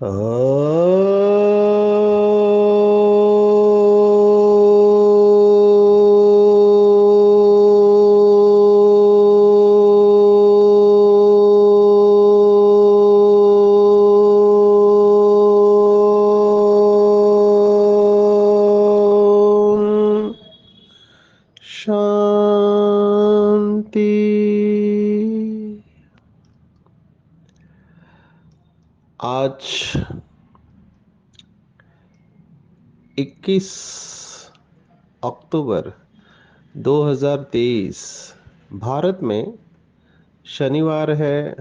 शांति। आज 21 अक्टूबर 2023 भारत में शनिवार है।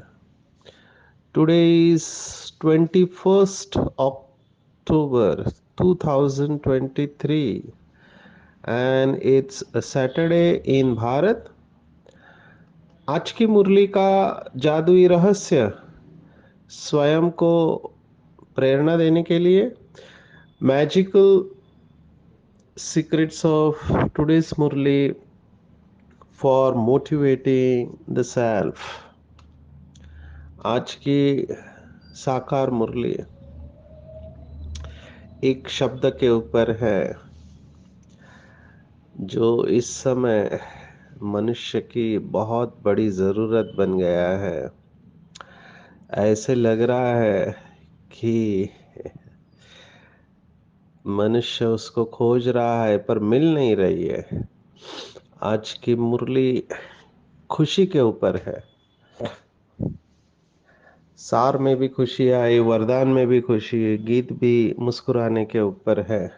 Today is 21st October 2023 and it's a Saturday in Bharat. आज की मुरली का जादुई रहस्य स्वयं को प्रेरणा देने के लिए magical secrets of today's Murli for motivating the self. आज की साकार मुरली एक शब्द के ऊपर है जो इस समय मनुष्य की बहुत बड़ी ज़रूरत बन गया है। ऐसे लग रहा है कि मनुष्य उसको खोज रहा है पर मिल नहीं रही है। आज की मुरली खुशी के ऊपर है। सार में भी खुशी आई, वरदान में भी खुशी, गीत भी मुस्कुराने के ऊपर है।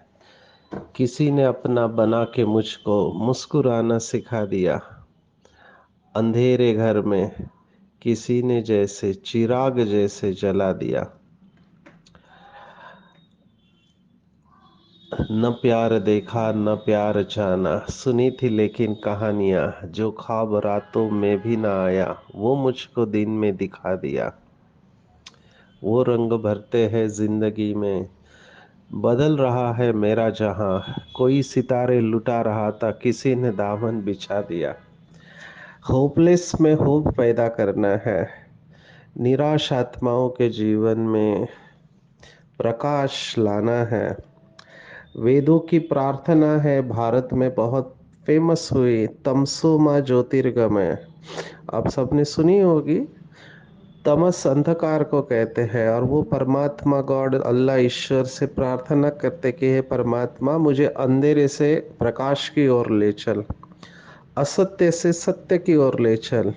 किसी ने अपना बना के मुझको मुस्कुराना सिखा दिया। अंधेरे घर में किसी ने जैसे चिराग जैसे जला दिया। न प्यार देखा न प्यार जाना, सुनी थी लेकिन कहानियां, जो ख्वाब रातों में भी ना आया वो मुझको दिन में दिखा दिया। वो रंग भरते हैं जिंदगी में, बदल रहा है मेरा जहां। कोई सितारे लुटा रहा था, किसी ने दामन बिछा दिया। होपलेस में होप पैदा करना है, निराश आत्माओं के जीवन में प्रकाश लाना है। वेदों की प्रार्थना है भारत में बहुत फेमस हुई, तमसो माँ ज्योतिर्गमय। आप सबने सुनी होगी। तमस अंधकार को कहते हैं और वो परमात्मा गॉड अल्लाह ईश्वर से प्रार्थना करते कि हे परमात्मा मुझे अंधेरे से प्रकाश की ओर ले चल, असत्य से सत्य की ओर ले चल,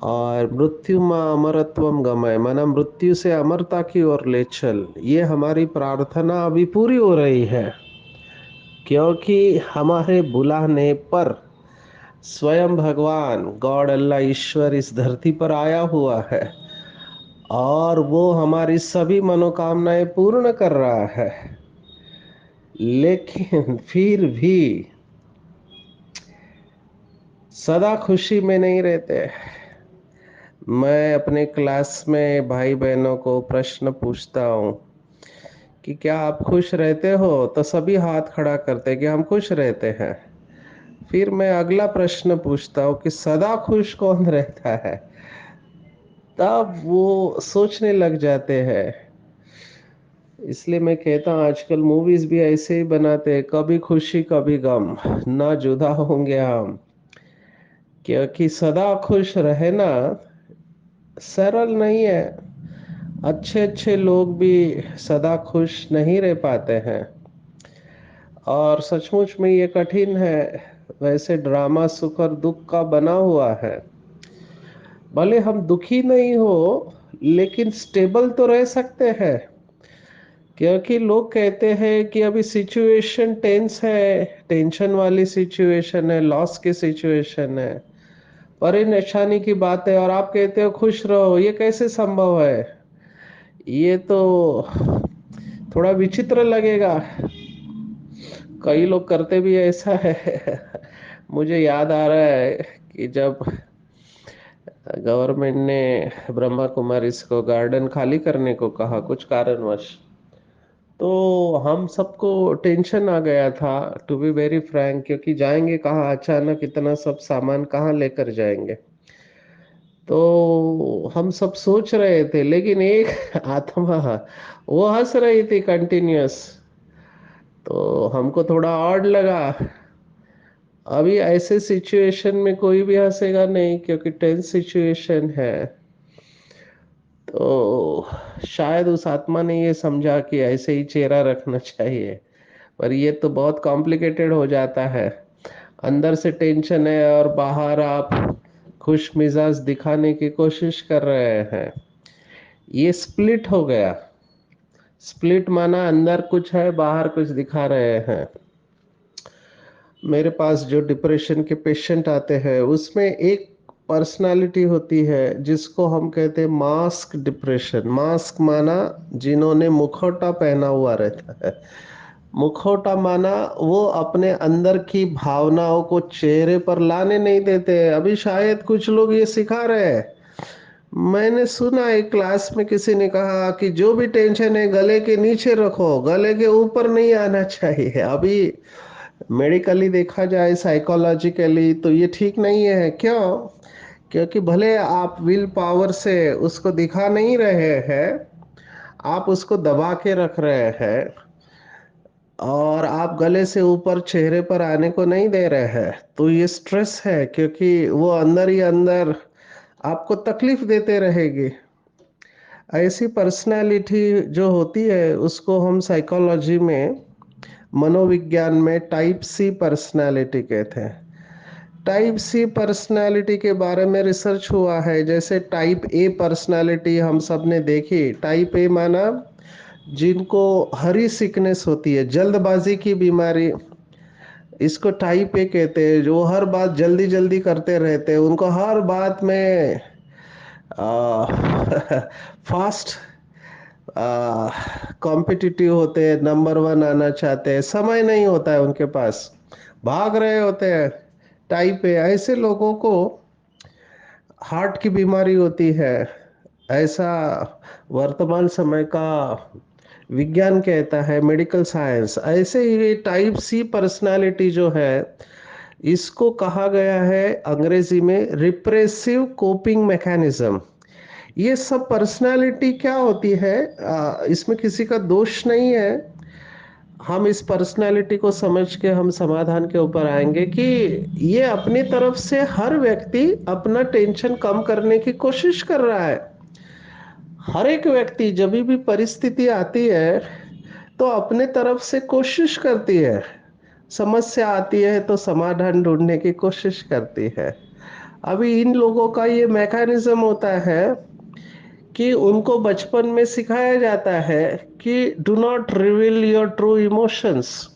और मृत्यु माँ अमरत्वम गमय, माना मृत्यु से अमरता की ओर ले चल। ये हमारी प्रार्थना अभी पूरी हो रही है क्योंकि हमारे बुलाने पर स्वयं भगवान गॉड अल्लाह ईश्वर इस धरती पर आया हुआ है और वो हमारी सभी मनोकामनाएं पूर्ण कर रहा है। लेकिन फिर भी सदा खुशी में नहीं रहते। मैं अपने क्लास में भाई बहनों को प्रश्न पूछता हूँ कि क्या आप खुश रहते हो, तो सभी हाथ खड़ा करते कि हम खुश रहते हैं। फिर मैं अगला प्रश्न पूछता हूँ कि सदा खुश कौन रहता है, तब वो सोचने लग जाते हैं। इसलिए मैं कहता हूँ आजकल मूवीज भी ऐसे ही बनाते हैं, कभी खुशी कभी गम, ना जुदा होंगे हम। क्योंकि सदा खुश रहना सरल नहीं है। अच्छे अच्छे लोग भी सदा खुश नहीं रह पाते हैं और सचमुच में ये कठिन है। वैसे ड्रामा सुख और दुख का बना हुआ है। भले हम दुखी नहीं हो लेकिन स्टेबल तो रह सकते हैं। क्योंकि लोग कहते हैं कि अभी सिचुएशन टेंस है, टेंशन वाली सिचुएशन है, लॉस की सिचुएशन है, परेशानी की बात है, और आप कहते हो खुश रहो। ये कैसे संभव है? ये तो थोड़ा विचित्र लगेगा। कई लोग करते भी ऐसा है। मुझे याद आ रहा है कि जब गवर्नमेंट ने ब्रह्मा कुमारीज को गार्डन खाली करने को कहा कुछ कारणवश, तो हम सबको टेंशन आ गया था, टू बी वेरी फ्रैंक। क्योंकि जाएंगे कहाँ, अचानक इतना सब सामान कहाँ लेकर जाएंगे। तो हम सब सोच रहे थे, लेकिन एक आत्मा वो हंस रही थी कंटिन्यूअस। तो हमको थोड़ा ऑड लगा। अभी ऐसे सिचुएशन में कोई भी हंसेगा नहीं, क्योंकि टेंस सिचुएशन है। तो शायद उस आत्मा ने ये समझा कि ऐसे ही चेहरा रखना चाहिए, पर ये तो बहुत कॉम्प्लिकेटेड हो जाता है। अंदर से टेंशन है और बाहर आप खुश मिजाज दिखाने की कोशिश कर रहे हैं। ये स्प्लिट हो गया। स्प्लिट माना अंदर कुछ है, बाहर कुछ दिखा रहे हैं। मेरे पास जो डिप्रेशन के पेशेंट आते हैं, उसमें एक पर्सनालिटी होती है जिसको हम कहते हैं मास्क डिप्रेशन। मास्क माना जिन्होंने मुखौटा पहना हुआ रहता है। मुखौटा माना वो अपने अंदर की भावनाओं को चेहरे पर लाने नहीं देते। अभी शायद कुछ लोग ये सिखा रहे हैं। मैंने सुना एक क्लास में किसी ने कहा कि जो भी टेंशन है गले के नीचे रखो, गले के ऊपर नहीं आना चाहिए। अभी मेडिकली देखा जाए, साइकोलॉजिकली, तो ये ठीक नहीं है। क्यों? क्योंकि भले आप विल पावर से उसको दिखा नहीं रहे हैं, आप उसको दबा के रख रहे हैं और आप गले से ऊपर चेहरे पर आने को नहीं दे रहे हैं। तो ये स्ट्रेस है, क्योंकि वो अंदर ही अंदर आपको तकलीफ देते रहेगी। ऐसी पर्सनालिटी जो होती है उसको हम साइकोलॉजी में, मनोविज्ञान में टाइप सी पर्सनालिटी कहते हैं। टाइप सी पर्सनालिटी के बारे में रिसर्च हुआ है। जैसे टाइप ए पर्सनालिटी हम सब ने देखी। टाइप ए माना जिनको हरी सिकनेस होती है, जल्दबाजी की बीमारी, इसको टाइप ए कहते हैं। जो हर बात जल्दी जल्दी करते रहते हैं, उनको हर बात में फास्ट कॉम्पिटिटिव होते हैं, नंबर वन आना चाहते हैं, समय नहीं होता है उनके पास, भाग रहे होते हैं। टाइप ए ऐसे लोगों को हार्ट की बीमारी होती है, ऐसा वर्तमान समय का विज्ञान कहता है, मेडिकल साइंस। ऐसे ही टाइप सी पर्सनालिटी जो है, इसको कहा गया है अंग्रेजी में रिप्रेसिव कोपिंग मैकेनिज्म। ये सब पर्सनालिटी क्या होती है, इसमें किसी का दोष नहीं है। हम इस पर्सनालिटी को समझ के हम समाधान के ऊपर आएंगे कि ये अपनी तरफ से हर व्यक्ति अपना टेंशन कम करने की कोशिश कर रहा है। हर एक व्यक्ति जब भी परिस्थिति आती है तो अपने तरफ से कोशिश करती है। समस्या आती है तो समाधान ढूंढने की कोशिश करती है। अभी इन लोगों का ये मैकेनिज्म होता है कि उनको बचपन में सिखाया जाता है कि do not reveal your true emotions.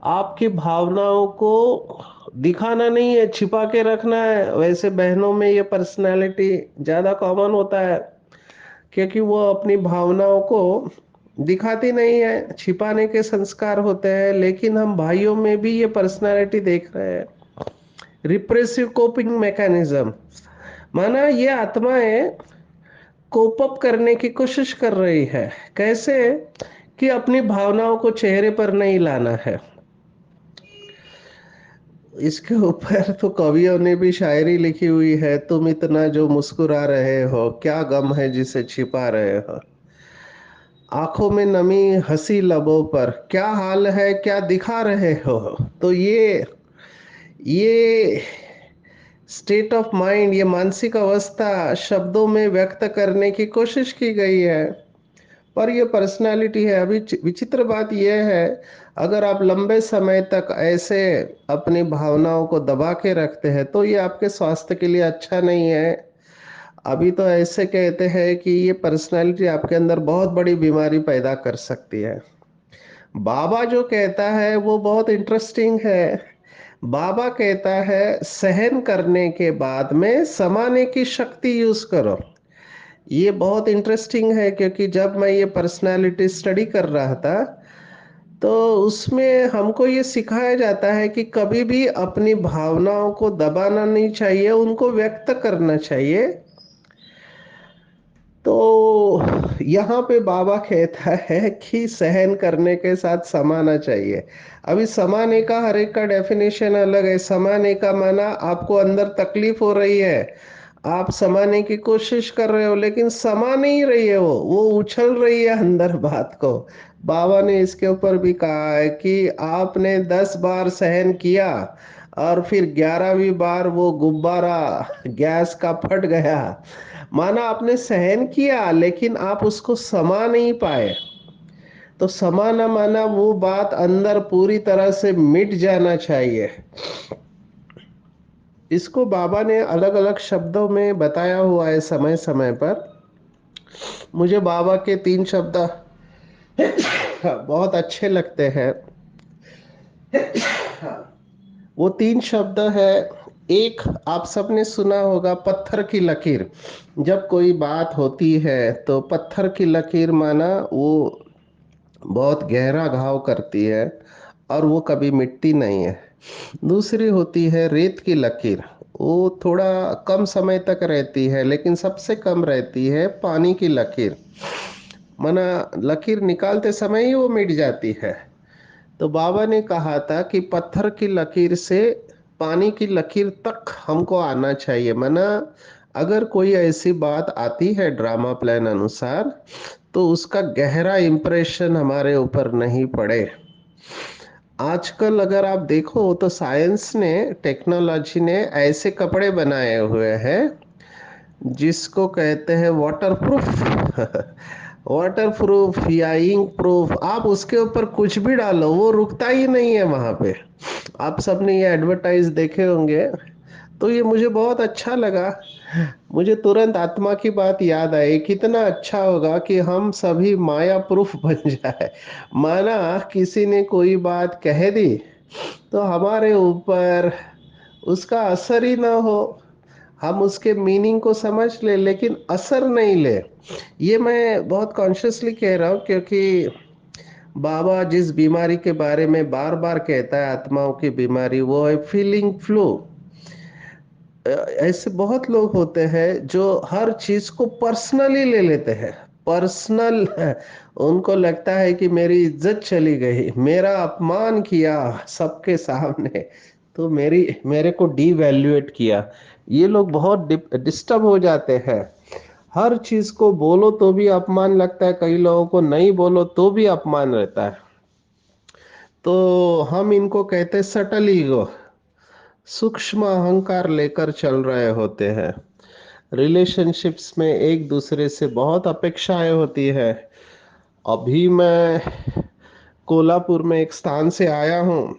आपकी भावनाओं को दिखाना नहीं है, छिपा के रखना है। वैसे बहनों में ये पर्सनालिटी ज्यादा कॉमन होता है, क्योंकि वो अपनी भावनाओं को दिखाती नहीं है, छिपाने के संस्कार होते हैं। लेकिन हम भाइयों में भी ये पर्सनालिटी देख रहे हैं, रिप्रेसिव कोपिंग मैकेनिज्म। माना ये आत्माएं कोप अप करने की कोशिश कर रही है। कैसे? कि अपनी भावनाओं को चेहरे पर नहीं लाना है। इसके ऊपर तो कवियों ने भी शायरी लिखी हुई है। तुम इतना जो मुस्कुरा रहे हो, क्या गम है जिसे छिपा रहे हो। आंखों में नमी, हंसी लबों पर, क्या हाल है क्या दिखा रहे हो। तो ये स्टेट ऑफ माइंड, ये मानसिक अवस्था शब्दों में व्यक्त करने की कोशिश की गई है, पर ये पर्सनालिटी है। अभी विचित्र बात यह है, अगर आप लंबे समय तक ऐसे अपनी भावनाओं को दबा के रखते हैं तो ये आपके स्वास्थ्य के लिए अच्छा नहीं है। अभी तो ऐसे कहते हैं कि ये पर्सनालिटी आपके अंदर बहुत बड़ी बीमारी पैदा कर सकती है। बाबा जो कहता है वो बहुत इंटरेस्टिंग है। बाबा कहता है सहन करने के बाद में समाने की शक्ति यूज करो। ये बहुत इंटरेस्टिंग है, क्योंकि जब मैं ये पर्सनालिटी स्टडी कर रहा था तो उसमें हमको ये सिखाया जाता है कि कभी भी अपनी भावनाओं को दबाना नहीं चाहिए, उनको व्यक्त करना चाहिए। तो यहाँ पे बाबा कहता है कि सहन करने के साथ समाना चाहिए। अभी समाने का हर एक का डेफिनेशन अलग है। समाने का माना आपको अंदर तकलीफ हो रही है, आप समाने की कोशिश कर रहे हो लेकिन समा नहीं रही है, वो उछल रही है अंदर बात को। बाबा ने इसके ऊपर भी कहा है कि आपने 10 बार सहन किया और फिर 11वीं बार वो गुब्बारा गैस का फट गया। माना आपने सहन किया लेकिन आप उसको समा नहीं पाए। तो समाना माना वो बात अंदर पूरी तरह से मिट जाना चाहिए। इसको बाबा ने अलग अलग शब्दों में बताया हुआ है समय समय पर। मुझे बाबा के 3 शब्द बहुत अच्छे लगते हैं। वो 3 शब्द है। एक, आप सबने सुना होगा, पत्थर की लकीर। जब कोई बात होती है तो पत्थर की लकीर माना वो बहुत गहरा घाव करती है और वो कभी मिटती नहीं है। दूसरी होती है रेत की लकीर। वो थोड़ा कम समय तक रहती है लेकिन सबसे कम रहती है पानी की लकीर। माना लकीर निकालते समय ही वो मिट जाती है। तो बाबा ने कहा था कि पत्थर की लकीर से पानी की लकीर तक हमको आना चाहिए। माना अगर कोई ऐसी बात आती है ड्रामा प्लान अनुसार तो उसका गहरा इम्प्रेशन हमारे ऊपर नहीं पड़े। आजकल अगर आप देखो तो साइंस ने, टेक्नोलॉजी ने ऐसे कपड़े बनाए हुए हैं जिसको कहते हैं वाटर प्रूफ। वाटर प्रूफ या इंक प्रूफ, आप उसके ऊपर कुछ भी डालो वो रुकता ही नहीं है वहां पे। आप सबने ये एडवर्टाइज देखे होंगे। तो ये मुझे बहुत अच्छा लगा। मुझे तुरंत आत्मा की बात याद आई, कितना अच्छा होगा कि हम सभी माया प्रूफ बन जाए। माना किसी ने कोई बात कह दी तो हमारे ऊपर उसका असर ही ना हो। हम उसके मीनिंग को समझ ले लेकिन असर नहीं ले। ये मैं बहुत कॉन्शियसली कह रहा हूँ क्योंकि बाबा जिस बीमारी के बारे में बार बार कहता है, आत्माओं की बीमारी, वो है फीलिंग फ्लू। ऐसे बहुत लोग होते हैं जो हर चीज को पर्सनली ले लेते हैं। पर्सनल। उनको लगता है कि मेरी इज्जत चली गई, मेरा अपमान किया सबके सामने, तो मेरे को डीवैल्यूएट किया। ये लोग बहुत डिस्टर्ब हो जाते हैं। हर चीज को बोलो तो भी अपमान लगता है, कई लोगों को नहीं बोलो तो भी अपमान रहता है। तो हम इनको कहते हैं सटल ईगो। सूक्ष्म अहंकार लेकर चल रहे होते हैं। रिलेशनशिप्स में एक दूसरे से बहुत अपेक्षाएं होती है। अभी मैं कोल्हापुर में एक स्थान से आया हूँ,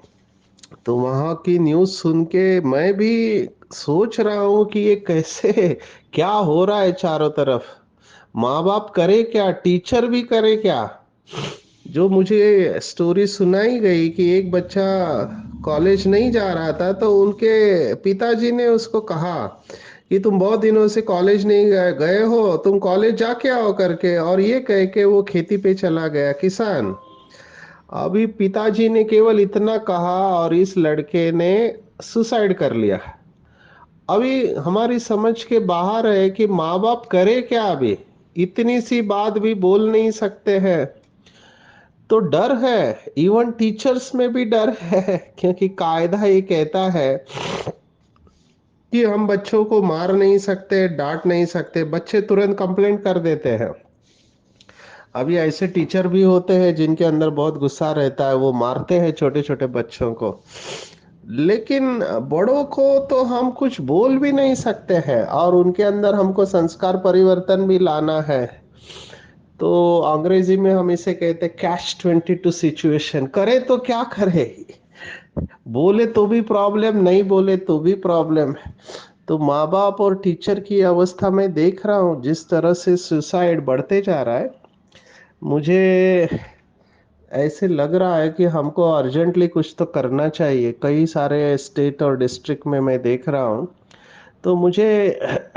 तो वहाँ की न्यूज़ सुन के मैं भी सोच रहा हूँ कि ये कैसे, क्या हो रहा है चारों तरफ। माँ बाप करे क्या, टीचर भी करे क्या। जो मुझे स्टोरी सुनाई गई कि एक बच्चा कॉलेज नहीं जा रहा था तो उनके पिताजी ने उसको कहा कि तुम बहुत दिनों से कॉलेज नहीं गए हो, तुम कॉलेज जाके आओ करके, और ये कह के वो खेती पे चला गया, किसान। अभी पिताजी ने केवल इतना कहा और इस लड़के ने सुसाइड कर लिया। अभी हमारी समझ के बाहर है कि माँ बाप करे क्या। अभी इतनी सी बात भी बोल नहीं सकते हैं। तो डर है, इवन टीचर्स में भी डर है। क्योंकि कायदा ये कहता है कि हम बच्चों को मार नहीं सकते, डांट नहीं सकते, बच्चे तुरंत कंप्लेंट कर देते हैं। अभी ऐसे टीचर भी होते हैं जिनके अंदर बहुत गुस्सा रहता है, वो मारते हैं छोटे छोटे बच्चों को। लेकिन बड़ों को तो हम कुछ बोल भी नहीं सकते हैं और उनके अंदर हमको संस्कार परिवर्तन भी लाना है। तो अंग्रेजी में हम इसे कहते हैं कैच 22 सिचुएशन। करे तो क्या करे, बोले तो भी प्रॉब्लम, नहीं बोले तो भी प्रॉब्लम। तो माँ बाप और टीचर की अवस्था में देख रहा हूँ जिस तरह से सुसाइड बढ़ते जा रहा है। मुझे ऐसे लग रहा है कि हमको अर्जेंटली कुछ तो करना चाहिए। कई सारे स्टेट और डिस्ट्रिक्ट में मैं देख रहा हूँ। तो मुझे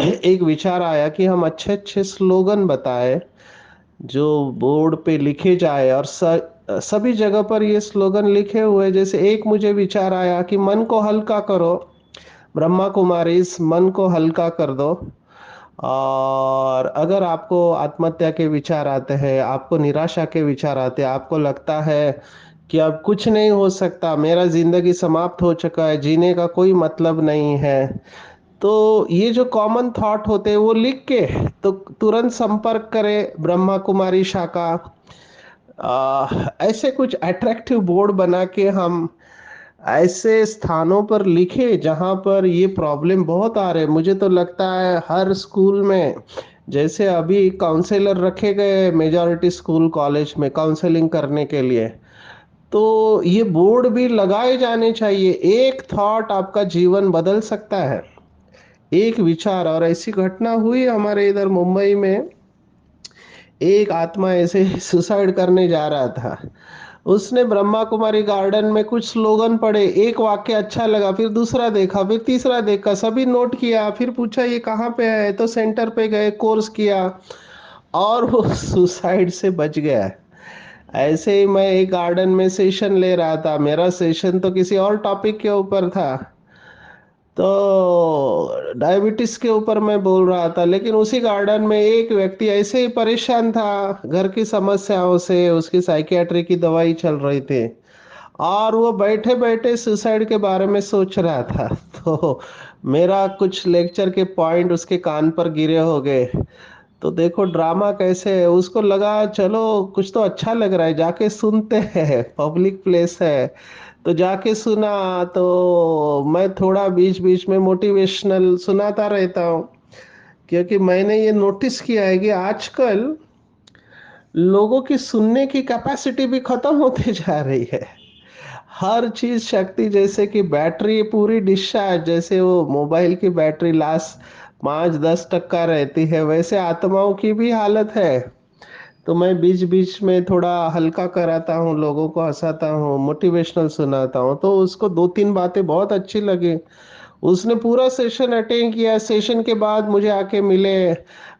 एक विचार आया कि हम अच्छे अच्छे स्लोगन बताए जो बोर्ड पे लिखे जाए, और सभी जगह पर ये स्लोगन लिखे हुए। जैसे एक मुझे विचार आया कि मन को हल्का करो, ब्रह्मा कुमारी इस मन को हल्का कर दो। और अगर आपको आत्महत्या के विचार आते हैं, आपको निराशा के विचार आते हैं, आपको लगता है कि अब कुछ नहीं हो सकता, मेरा जिंदगी समाप्त हो चुका है, जीने का कोई मतलब नहीं है, तो ये जो कॉमन थॉट होते हैं वो लिख के तो तुरंत संपर्क करें ब्रह्मा कुमारी शाखा। ऐसे कुछ अट्रैक्टिव बोर्ड बना के हम ऐसे स्थानों पर लिखे जहां पर ये प्रॉब्लम बहुत आ रहे हैं। मुझे तो लगता है हर स्कूल में, जैसे अभी काउंसलर रखे गए मेजॉरिटी स्कूल कॉलेज में काउंसलिंग करने के लिए, तो ये बोर्ड भी लगाए जाने चाहिए। एक थॉट आपका जीवन बदल सकता है, एक विचार। और ऐसी घटना हुई हमारे इधर मुंबई में, एक आत्मा ऐसे सुसाइड करने जा रहा था। उसने ब्रह्मा कुमारी गार्डन में कुछ स्लोगन पढ़े, एक वाक्य अच्छा लगा, फिर दूसरा देखा, फिर तीसरा देखा, सभी नोट किया, फिर पूछा ये कहाँ पे है, तो सेंटर पे गए, कोर्स किया, और वो सुसाइड से बच गया। ऐसे ही मैं एक गार्डन में सेशन ले रहा था, मेरा सेशन तो किसी और टॉपिक के ऊपर था, तो डायबिटीज के ऊपर मैं बोल रहा था, लेकिन उसी गार्डन में एक व्यक्ति ऐसे ही परेशान था घर की समस्याओं से, उसकी साइकियाट्री की दवाई चल रही थी, और वो बैठे बैठे सुसाइड के बारे में सोच रहा था। तो मेरा कुछ लेक्चर के पॉइंट उसके कान पर गिरे हो गए। तो देखो ड्रामा कैसे है, उसको लगा चलो कुछ तो अच्छा लग रहा है, जाके सुनते हैं, पब्लिक प्लेस है। तो जाके सुना, तो मैं थोड़ा बीच बीच में मोटिवेशनल सुनाता रहता हूँ, क्योंकि मैंने ये नोटिस किया है कि आजकल लोगों की सुनने की कैपेसिटी भी खत्म होती जा रही है। हर चीज शक्ति, जैसे कि बैटरी पूरी डिस्चार्ज, जैसे वो मोबाइल की बैटरी लास्ट 5-10% रहती है, वैसे आत्माओं की भी हालत है। तो मैं बीच बीच में थोड़ा हल्का कराता हूँ, लोगों को हंसाता हूँ, मोटिवेशनल सुनाता हूँ, तो उसको 2-3 बातें बहुत अच्छी लगी। उसने पूरा सेशन अटेंड किया, सेशन के बाद मुझे आके मिले।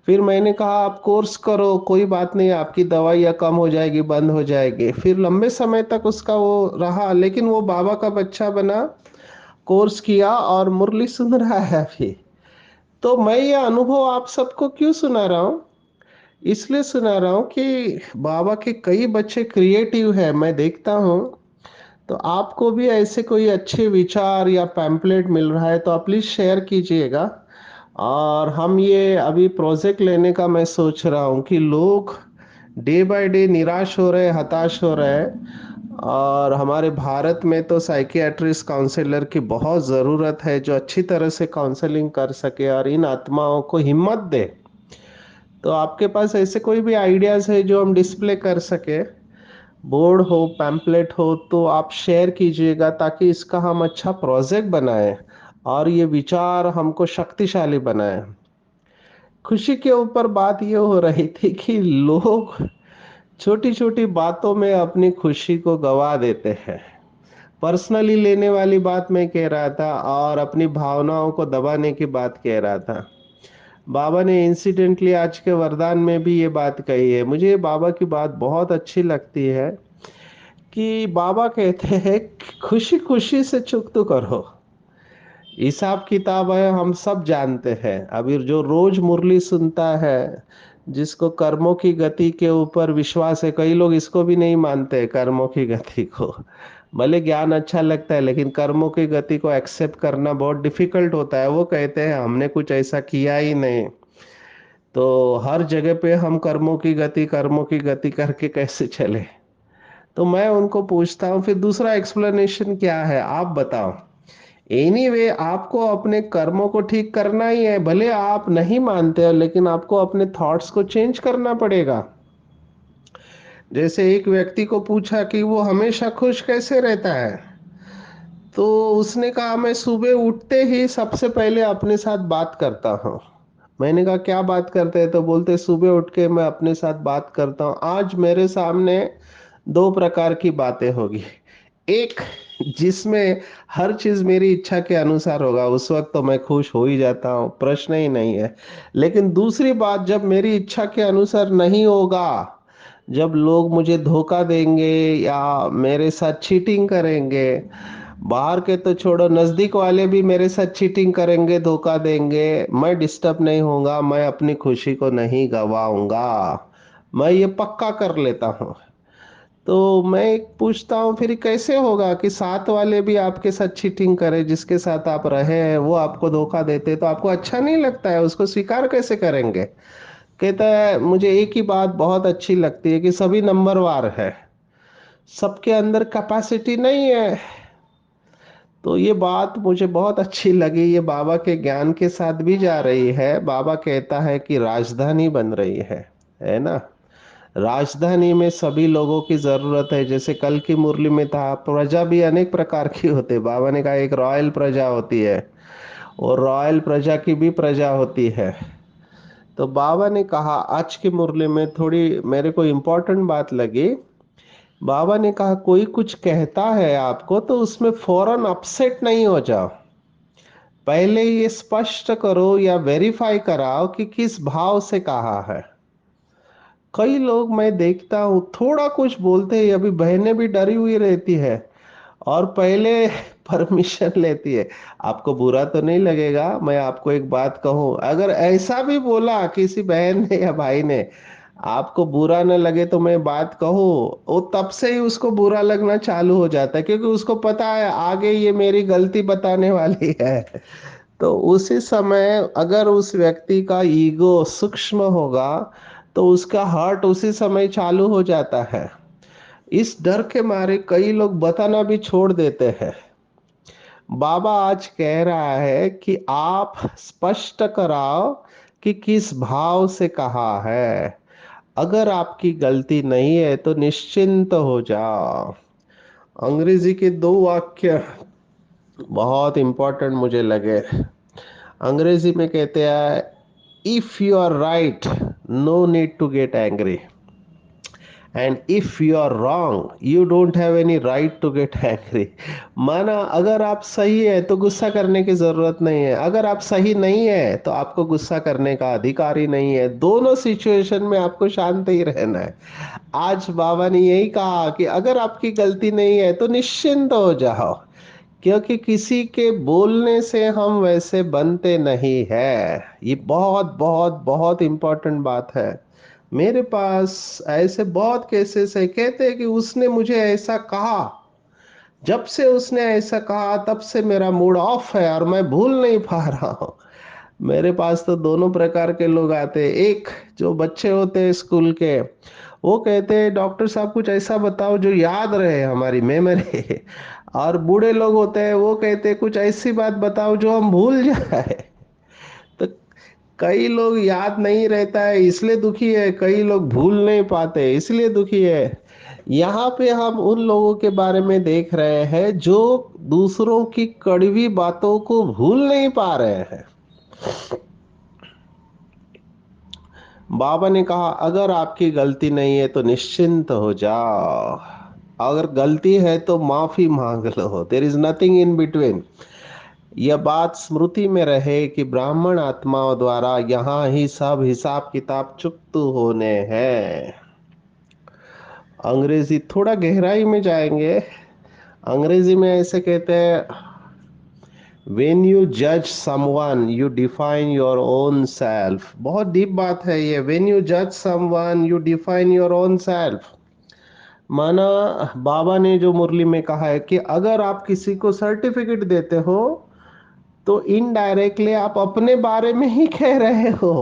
फिर मैंने कहा आप कोर्स करो, कोई बात नहीं, आपकी दवाइयाँ कम हो जाएगी, बंद हो जाएगी। फिर लंबे समय तक उसका वो रहा, लेकिन वो बाबा का बच्चा बना, कोर्स किया और मुरली सुन रहा है अभी। तो मैं ये अनुभव आप सबको क्यों सुना रहा हूँ? इसलिए सुना रहा हूँ कि बाबा के कई बच्चे क्रिएटिव है, मैं देखता हूँ। तो आपको भी ऐसे कोई अच्छे विचार या पैम्पलेट मिल रहा है तो आप प्लीज शेयर कीजिएगा। और हम ये अभी प्रोजेक्ट लेने का मैं सोच रहा हूँ कि लोग डे बाय डे निराश हो रहे हैं, हताश हो रहे हैं, और हमारे भारत में तो साइकियाट्रिस्ट काउंसलर की बहुत ज़रूरत है, जो अच्छी तरह से काउंसलिंग कर सके और इन आत्माओं को हिम्मत दे। तो आपके पास ऐसे कोई भी आइडियाज है जो हम डिस्प्ले कर सके, बोर्ड हो, पैम्पलेट हो, तो आप शेयर कीजिएगा, ताकि इसका हम अच्छा प्रोजेक्ट बनाएं और ये विचार हमको शक्तिशाली बनाए। खुशी के ऊपर बात ये हो रही थी कि लोग छोटी छोटी बातों में अपनी खुशी को गवा देते हैं। पर्सनली लेने वाली बात मैं कह रहा था, और अपनी भावनाओं को दबाने की बात कह रहा था। बाबा ने इंसिडेंटली आज के वरदान में भी ये बात कही है। मुझे बाबा की बात बहुत अच्छी लगती है कि बाबा कहते हैं कि खुशी खुशी से चुकतो करो। हिसाब किताब है, हम सब जानते हैं। अभी जो रोज मुरली सुनता है, जिसको कर्मों की गति के ऊपर विश्वास है, कई लोग इसको भी नहीं मानते कर्मों की गति को। भले ज्ञान अच्छा लगता है, लेकिन कर्मों की गति को एक्सेप्ट करना बहुत डिफिकल्ट होता है। वो कहते हैं हमने कुछ ऐसा किया ही नहीं, तो हर जगह पे हम कर्मों की गति करके कैसे चले। तो मैं उनको पूछता हूँ फिर दूसरा एक्सप्लेनेशन क्या है, आप बताओ। एनीवे आपको अपने कर्मों को ठीक करना ही है, भले आप नहीं मानते हो, लेकिन आपको अपने थॉट्स को चेंज करना पड़ेगा। जैसे एक व्यक्ति को पूछा कि वो हमेशा खुश कैसे रहता है, तो उसने कहा मैं सुबह उठते ही सबसे पहले अपने साथ बात करता हूँ। मैंने कहा क्या बात करते हैं, तो बोलते सुबह उठ के मैं अपने साथ बात करता हूँ, आज मेरे सामने दो प्रकार की बातें होगी। एक जिसमें हर चीज मेरी इच्छा के अनुसार होगा, उस वक्त तो मैं खुश हो ही जाता हूँ, प्रश्न ही नहीं है। लेकिन दूसरी बात, जब मेरी इच्छा के अनुसार नहीं होगा, जब लोग मुझे धोखा देंगे या मेरे साथ चीटिंग करेंगे, बाहर के तो छोड़ो, नजदीक वाले भी मेरे साथ चीटिंग करेंगे, धोखा देंगे, मैं डिस्टर्ब नहीं होऊंगा, मैं अपनी खुशी को नहीं गवाऊंगा। मैं ये पक्का कर लेता हूँ। तो मैं एक पूछता हूँ, फिर कैसे होगा कि साथ वाले भी आपके साथ चीटिंग करे, जिसके साथ आप रहे हैं वो आपको धोखा देते, तो आपको अच्छा नहीं लगता है, उसको स्वीकार कैसे करेंगे? कहता है मुझे एक ही बात बहुत अच्छी लगती है कि सभी नंबरवार है, सबके अंदर कैपेसिटी नहीं है। तो ये बात मुझे बहुत अच्छी लगी, ये बाबा के ज्ञान के साथ भी जा रही है। बाबा कहता है कि राजधानी बन रही है ना। राजधानी में सभी लोगों की जरूरत है। जैसे कल की मुरली में था, प्रजा भी अनेक प्रकार की होती है। बाबा ने कहा एक रॉयल प्रजा होती है, और रॉयल प्रजा की भी प्रजा होती है। तो बाबा ने कहा, आज की मुरली में थोड़ी मेरे को इम्पोर्टेंट बात लगी। बाबा ने कहा कोई कुछ कहता है आपको तो उसमें फौरन अपसेट नहीं हो जाओ, पहले ये स्पष्ट करो या वेरीफाई कराओ कि किस भाव से कहा है। कई लोग मैं देखता हूँ थोड़ा कुछ बोलते हैं, अभी बहनें भी डरी हुई रहती है और पहले परमिशन लेती है। आपको बुरा तो नहीं लगेगा, मैं आपको एक बात कहूं, अगर ऐसा भी बोला किसी बहन ने या भाई ने, आपको बुरा न लगे तो मैं बात कहूं, वो तब से ही उसको बुरा लगना चालू हो जाता है, क्योंकि उसको पता है आगे ये मेरी गलती बताने वाली है। तो उसी समय अगर उस व्यक्ति का ईगो सूक्ष्म होगा तो उसका हार्ट उसी समय चालू हो जाता है। इस डर के मारे कई लोग बताना भी छोड़ देते हैं। बाबा आज कह रहा है कि आप स्पष्ट कराओ कि किस भाव से कहा है। अगर आपकी गलती नहीं है तो निश्चिंत हो जाओ। अंग्रेजी के दो वाक्य बहुत इंपॉर्टेंट मुझे लगे। अंग्रेजी में कहते हैं, if you are right no need to get angry, and if you are wrong you don't have any right to get angry. माना अगर आप सही है तो गुस्सा करने की जरूरत नहीं है, अगर आप सही नहीं है तो आपको गुस्सा करने का अधिकार ही नहीं है। दोनों सिचुएशन में आपको शांत ही रहना है। आज बाबा ने यही कहा कि अगर आपकी गलती नहीं है तो निश्चिंत हो जाओ, क्योंकि किसी के बोलने से हम वैसे बनते नहीं है। ये बहुत बहुत बहुत इंपॉर्टेंट बात है। मेरे पास ऐसे बहुत केसेस है, कहते हैं कि उसने मुझे ऐसा कहा, जब से उसने ऐसा कहा तब से मेरा मूड ऑफ है और मैं भूल नहीं पा रहा हूं। मेरे पास तो दोनों प्रकार के लोग आते हैं। एक जो बच्चे होते हैं स्कूल के, वो कहते हैं डॉक्टर साहब कुछ ऐसा बताओ जो याद रहे हमारी मेमोरी। और बूढ़े लोग होते हैं, वो कहते हैं कुछ ऐसी बात बताओ जो हम भूल जाए। तो कई लोग याद नहीं रहता है इसलिए दुखी है, कई लोग भूल नहीं पाते इसलिए दुखी है। यहाँ पे हम उन लोगों के बारे में देख रहे हैं जो दूसरों की कड़वी बातों को भूल नहीं पा रहे हैं। बाबा ने कहा अगर आपकी गलती नहीं है तो निश्चिंत हो जाओ, अगर गलती है तो माफी मांग लो, there is nothing in between. यह बात स्मृति में रहे कि ब्राह्मण आत्माओं द्वारा यहाँ ही सब हिसाब किताब चुकत होने हैं। अंग्रेजी थोड़ा गहराई में जाएंगे। अंग्रेजी में ऐसे कहते हैं, when you judge someone you define your own self। बहुत डीप बात है ये। when you judge someone you define your own self। माना बाबा ने जो मुरली में कहा है कि अगर आप किसी को सर्टिफिकेट देते हो तो इनडायरेक्टली आप अपने बारे में ही कह रहे हो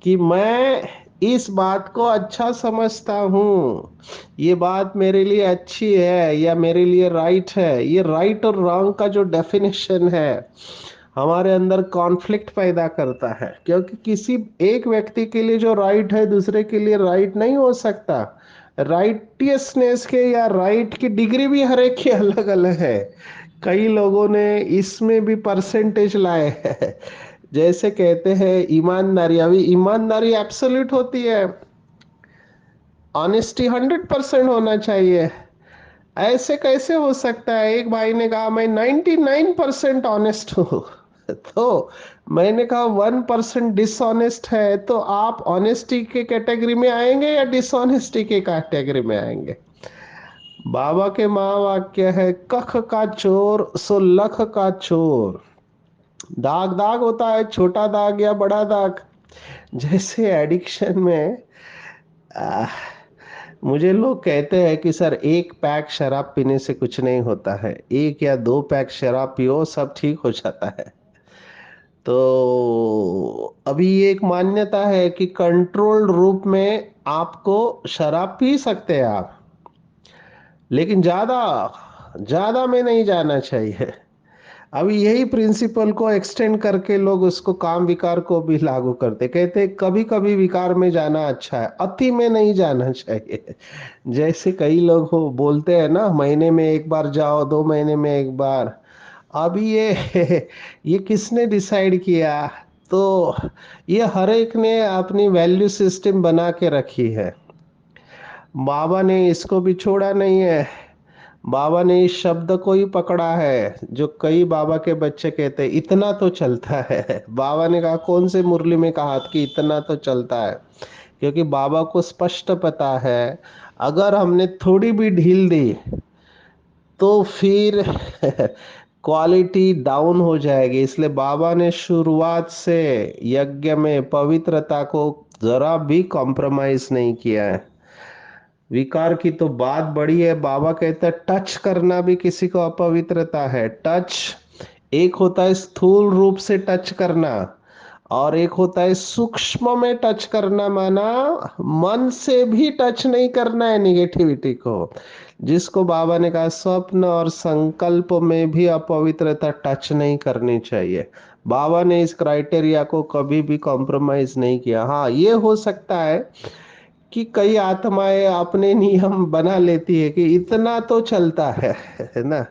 कि मैं इस बात को अच्छा समझता हूँ, ये बात मेरे लिए अच्छी है या मेरे लिए राइट है। ये राइट और रॉन्ग का जो डेफिनेशन है हमारे अंदर कॉन्फ्लिक्ट पैदा करता है, क्योंकि किसी एक व्यक्ति के लिए जो राइट है दूसरे के लिए राइट नहीं हो सकता। राइटियसनेस के या राइट की डिग्री भी हर एक की अलग अलग है। कई लोगों ने इसमें भी परसेंटेज लाए हैं। जैसे कहते हैं ईमानदारी, अभी ईमानदारी एब्सोल्यूट होती है, ऑनेस्टी 100% होना चाहिए। ऐसे कैसे हो सकता है? एक भाई ने कहा मैं 99% ऑनेस्ट हूं। तो मैंने कहा 1% डिसऑनेस्ट है, तो आप ऑनेस्टी के कैटेगरी में आएंगे या डिसऑनेस्टी के कैटेगरी में आएंगे? बाबा के महावाक्य है, कख का चोर सो लख का चोर। दाग दाग होता है, छोटा दाग या बड़ा दाग। जैसे एडिक्शन में मुझे लोग कहते हैं कि सर एक पैक शराब पीने से कुछ नहीं होता है, एक या दो पैक शराब पियो सब ठीक हो जाता है। तो अभी ये एक मान्यता है कि कंट्रोल्ड रूप में आपको शराब पी सकते हैं आप, लेकिन ज्यादा ज्यादा में नहीं जाना चाहिए। अभी यही प्रिंसिपल को एक्सटेंड करके लोग उसको काम विकार को भी लागू करते, कहते कभी कभी विकार में जाना अच्छा है, अति में नहीं जाना चाहिए। जैसे कई लोग हो बोलते हैं ना, महीने में एक बार जाओ, 2 महीने में एक बार। अभी ये ये किसने डिसाइड किया? तो ये हर एक ने अपनी वैल्यू सिस्टम बना के रखी है। बाबा ने इसको भी छोड़ा नहीं है। बाबा ने इस शब्द को ही पकड़ा है जो कई बाबा के बच्चे कहते हैं, इतना तो चलता है। बाबा ने कहा, कौन से मुरली में कहा कि इतना तो चलता है? क्योंकि बाबा को स्पष्ट पता है, अगर हमने थोड़ी भी ढील दी तो फिर क्वालिटी डाउन हो जाएगी। इसलिए बाबा ने शुरुआत से यज्ञ में पवित्रता को जरा भी कॉम्प्रोमाइज नहीं किया है। विकार की तो बात बड़ी है। बाबा कहते हैं टच करना भी किसी को अपवित्रता है। टच एक होता है स्थूल रूप से टच करना, और एक होता है सूक्ष्म में टच करना, माना मन से भी टच नहीं करना है निगेटिविटी को। जिसको बाबा ने कहा स्वप्न और संकल्प में भी अपवित्रता टच नहीं करनी चाहिए। बाबा ने इस क्राइटेरिया को कभी भी कॉम्प्रोमाइज नहीं किया। हाँ, ये हो सकता है कि कई आत्माएं अपने नियम बना लेती है कि इतना तो चलता है ना।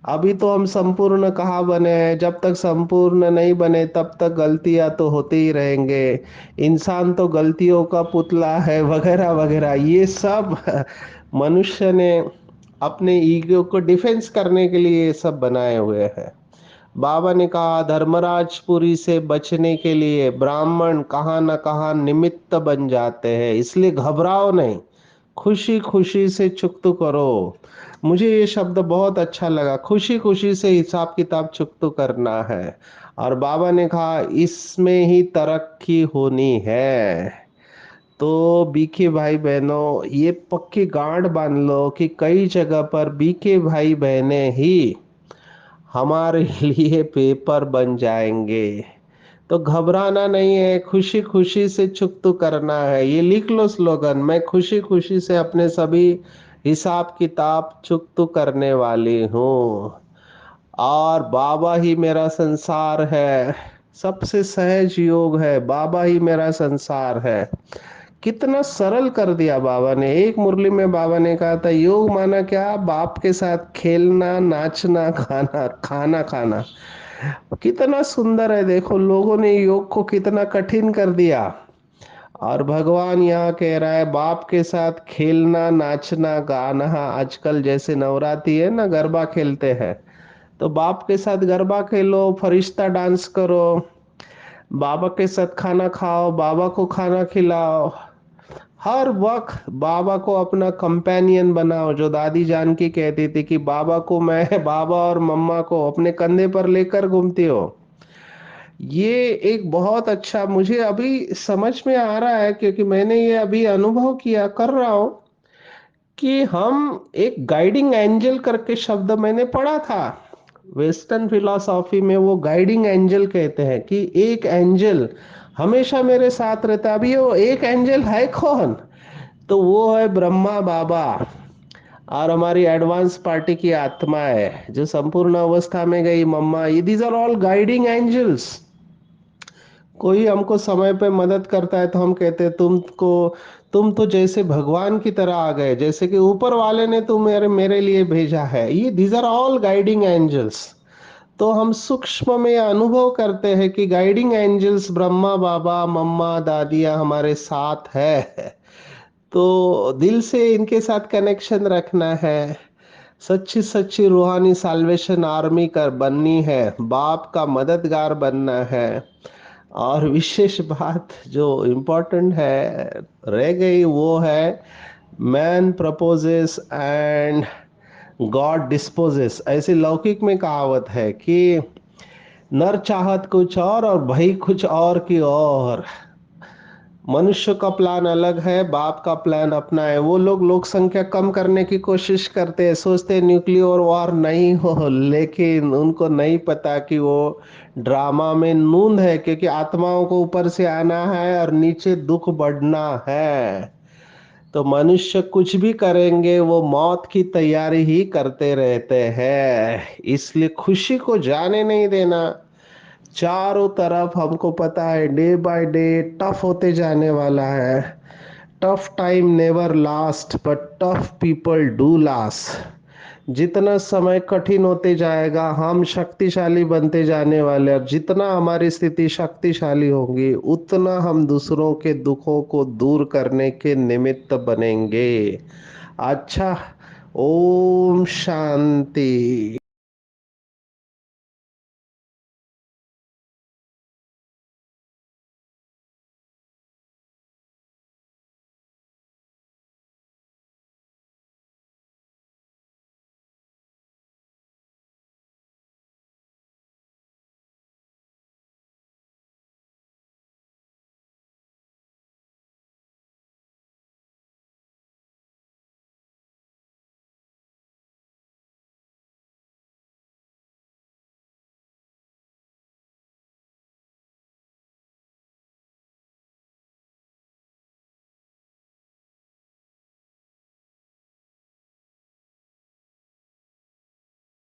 अभी तो हम संपूर्ण कहाँ बने हैं, जब तक संपूर्ण नहीं बने तब तक गलतियां तो होते ही रहेंगे। इंसान तो गलतियों का पुतला है, वगैरह वगैरह, ये सब मनुष्य ने अपने ईगो को डिफेंस करने के लिए ये सब बनाए हुए हैं। बाबा ने कहा धर्मराजपुरी से बचने के लिए ब्राह्मण कहाँ न कहाँ निमित्त बन जाते हैं, इसलिए घबराओ नहीं, खुशी खुशी से चुकतू करो। मुझे ये शब्द बहुत अच्छा लगा, खुशी खुशी से हिसाब किताब चुकतू करना है। और बाबा ने कहा इसमें ही तरक्की होनी है। तो बीके भाई बहनों, ये पक्की गांठ बांध लो कि कई जगह पर बीके भाई बहनें ही हमारे लिए पेपर बन जाएंगे। तो घबराना नहीं है, खुशी खुशी से चुकतू करना है। ये लिख लो स्लोगन, मैं खुशी खुशी से अपने सभी हिसाब किताब चुकतू करने वाली हूँ, और बाबा ही मेरा संसार है। सबसे सहज योग है, बाबा ही मेरा संसार है। कितना सरल कर दिया बाबा ने। एक मुरली में बाबा ने कहा था योग माना क्या, बाप के साथ खेलना, नाचना, खाना खाना खाना। कितना सुंदर है, देखो लोगों ने योग को कितना कठिन कर दिया। और भगवान यहाँ कह रहा है बाप के साथ खेलना, नाचना, गाना। आजकल जैसे नवरात्रि है ना, गरबा खेलते हैं, तो बाप के साथ गरबा खेलो, फरिश्ता डांस करो, बाबा के साथ खाना खाओ, बाबा को खाना खिलाओ। हर वक्त बाबा को अपना कंपेनियन बनाओ। जो दादी जानकी कहती थी कि बाबा को मैं बाबा और मम्मा को अपने कंधे पर लेकर घूमती हो। ये एक बहुत अच्छा मुझे अभी समझ में आ रहा है, क्योंकि मैंने ये अभी अनुभव किया कर रहा हूं कि हम एक गाइडिंग एंजल करके शब्द मैंने पढ़ा था वेस्टर्न फिलॉसफी में। वो गाइडिंग एंजल कहते हैं कि एक एंजल हमेशा मेरे साथ रहता है। अभी वो एक एंजल है कौन? तो वो है ब्रह्मा बाबा, और हमारी एडवांस पार्टी की आत्मा है जो संपूर्ण अवस्था में गई mama. These are all guiding angels. कोई हमको समय पे मदद करता है तो हम कहते हैं तुम तो जैसे भगवान की तरह आ गए, जैसे कि ऊपर वाले ने तुम मेरे मेरे लिए भेजा है। ये these are all guiding angels. तो हम सूक्ष्म में अनुभव करते हैं कि गाइडिंग एंजल्स ब्रह्मा बाबा मम्मा दादियाँ हमारे साथ है। तो दिल से इनके साथ कनेक्शन रखना है। सच्ची सच्ची रूहानी साल्वेशन आर्मी कर बननी है, बाप का मददगार बनना है। और विशेष बात जो इम्पोर्टेंट है रह गई वो है man proposes and God disposes. ऐसी लौकिक में कहावत है कि नर चाहत कुछ और भई कुछ और की और। मनुष्य का प्लान अलग है, बाप का प्लान अपना है। वो लोग संख्या कम करने की कोशिश करते हैं, सोचते हैं न्यूक्लियर वॉर नहीं हो, लेकिन उनको नहीं पता कि वो ड्रामा में नूंद है, क्योंकि आत्माओं को ऊपर से आना है और नीचे दुख बढ़ना है। तो मनुष्य कुछ भी करेंगे वो मौत की तैयारी ही करते रहते हैं, इसलिए खुशी को जाने नहीं देना। चारों तरफ हमको पता है डे बाय डे टफ होते जाने वाला है। Tough time never last but tough people do last. जितना समय कठिन होते जाएगा हम शक्तिशाली बनते जाने वाले, और जितना हमारी स्थिति शक्तिशाली होगी उतना हम दूसरों के दुखों को दूर करने के निमित्त बनेंगे। अच्छा, ओम शांति।